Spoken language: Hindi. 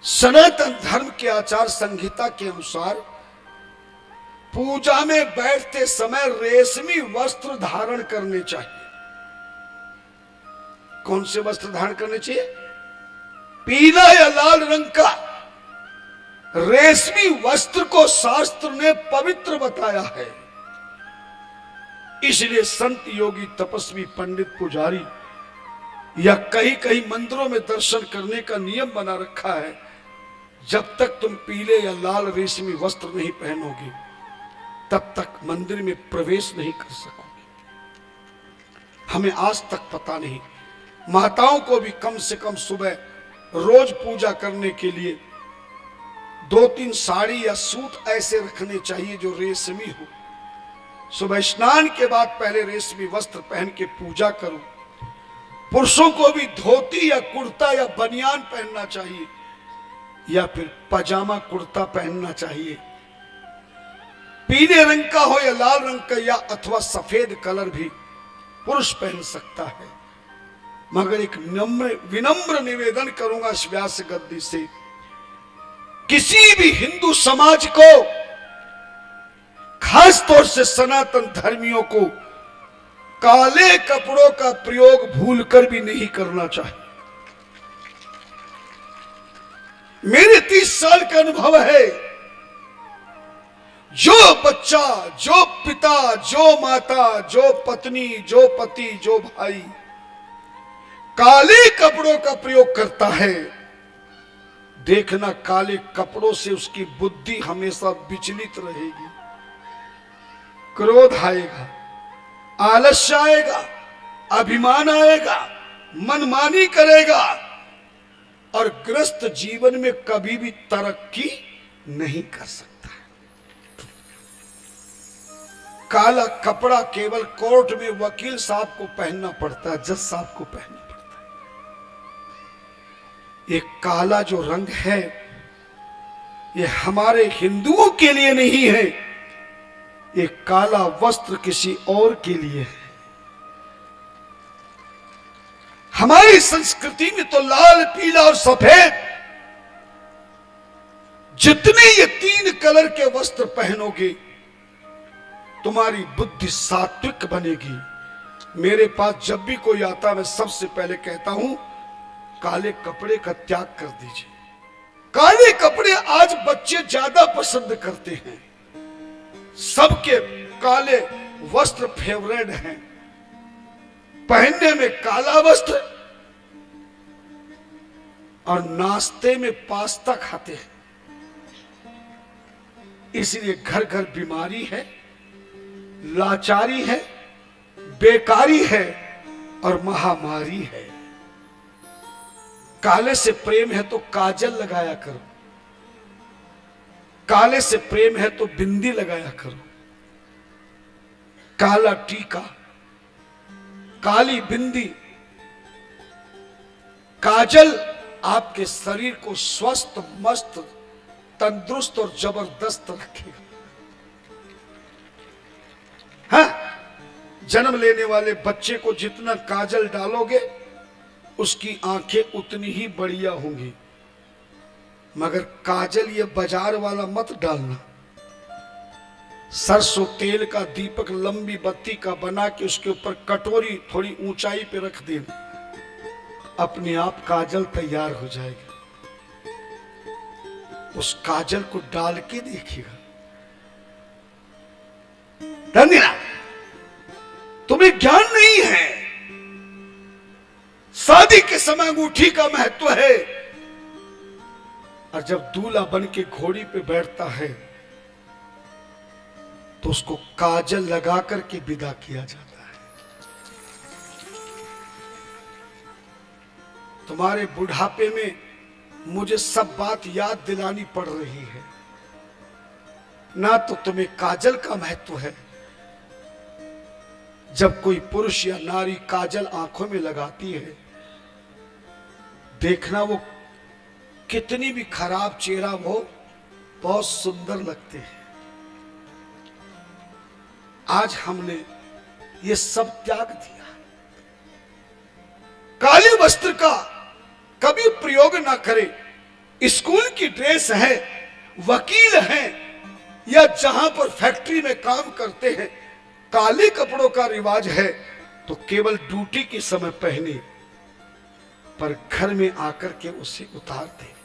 सनातन धर्म के आचार संहिता के अनुसार पूजा में बैठते समय रेशमी वस्त्र धारण करने चाहिए। कौन से वस्त्र धारण करने चाहिए? पीला या लाल रंग का रेशमी वस्त्र को शास्त्र ने पवित्र बताया है। इसलिए संत, योगी, तपस्वी, पंडित, पुजारी या कहीं कहीं मंदिरों में दर्शन करने का नियम बना रखा है, जब तक तुम पीले या लाल रेशमी वस्त्र नहीं पहनोगे तब तक मंदिर में प्रवेश नहीं कर सकोगे। हमें आज तक पता नहीं, माताओं को भी कम से कम सुबह रोज पूजा करने के लिए 2-3 साड़ी या सूट ऐसे रखने चाहिए जो रेशमी हो। सुबह स्नान के बाद पहले रेशमी वस्त्र पहन के पूजा करो। पुरुषों को भी धोती या कुर्ता या बनियान पहनना चाहिए या फिर पजामा कुर्ता पहनना चाहिए। पीले रंग का हो या लाल रंग का या अथवा सफेद कलर भी पुरुष पहन सकता है। मगर एक विनम्र निवेदन करूंगा इस व्यास गद्दी से, किसी भी हिंदू समाज को, खास तौर से सनातन धर्मियों को, काले कपड़ों का प्रयोग भूलकर भी नहीं करना चाहिए। मेरे 30 साल का अनुभव है, जो बच्चा, जो पिता, जो माता, जो पत्नी, जो पति, जो भाई काले कपड़ों का प्रयोग करता है, देखना काले कपड़ों से उसकी बुद्धि हमेशा विचलित रहेगी। क्रोध आएगा, आलस्य आएगा, अभिमान आएगा, मनमानी करेगा और ग्रस्त जीवन में कभी भी तरक्की नहीं कर सकता। काला कपड़ा केवल कोर्ट में वकील साहब को पहनना पड़ता है, जज साहब को पहनना पड़ता है। ये काला जो रंग है ये हमारे हिंदुओं के लिए नहीं है, ये काला वस्त्र किसी और के लिए है। हमारी संस्कृति में तो लाल, पीला और सफेद, जितने ये 3 कलर के वस्त्र पहनोगे तुम्हारी बुद्धि सात्विक बनेगी। मेरे पास जब भी कोई आता मैं सबसे पहले कहता हूं काले कपड़े का त्याग कर दीजिए। काले कपड़े आज बच्चे ज्यादा पसंद करते हैं, सबके काले वस्त्र फेवरेट हैं। पहनने में काला वस्त्र और नाश्ते में पास्ता खाते हैं। इसलिए घर घर बीमारी है, लाचारी है, बेकारी है और महामारी है। काले से प्रेम है तो काजल लगाया करो, काले से प्रेम है तो बिंदी लगाया करो। काला टीका, काली बिंदी, काजल आपके शरीर को स्वस्थ, मस्त, तंदुरुस्त और जबरदस्त रखेगा। हाँ, जन्म लेने वाले बच्चे को जितना काजल डालोगे उसकी आंखें उतनी ही बढ़िया होंगी, मगर काजल ये बाजार वाला मत डालना। सरसों तेल का दीपक लंबी बत्ती का बना के उसके ऊपर कटोरी थोड़ी ऊंचाई पे रख देना, अपने आप काजल तैयार हो जाएगा। उस काजल को डाल के देखिएगा, धन्यवाद। तुम्हें ज्ञान नहीं है, शादी के समय अंगूठी का महत्व है, और जब दूल्हा बन के घोड़ी पे बैठता है तो उसको काजल लगा करके विदा किया जाता है। तुम्हारे बुढ़ापे में मुझे सब बात याद दिलानी पड़ रही है। ना तो तुम्हें काजल का महत्व है, जब कोई पुरुष या नारी काजल आंखों में लगाती है, देखना वो कितनी भी खराब चेहरा हो बहुत सुंदर लगते हैं। आज हमने ये सब त्याग दिया। काले वस्त्र का कभी प्रयोग ना करें। स्कूल की ड्रेस है, वकील हैं, या जहां पर फैक्ट्री में काम करते हैं काले कपड़ों का रिवाज है तो केवल ड्यूटी के समय पहने, पर घर में आकर के उसे उतार दे।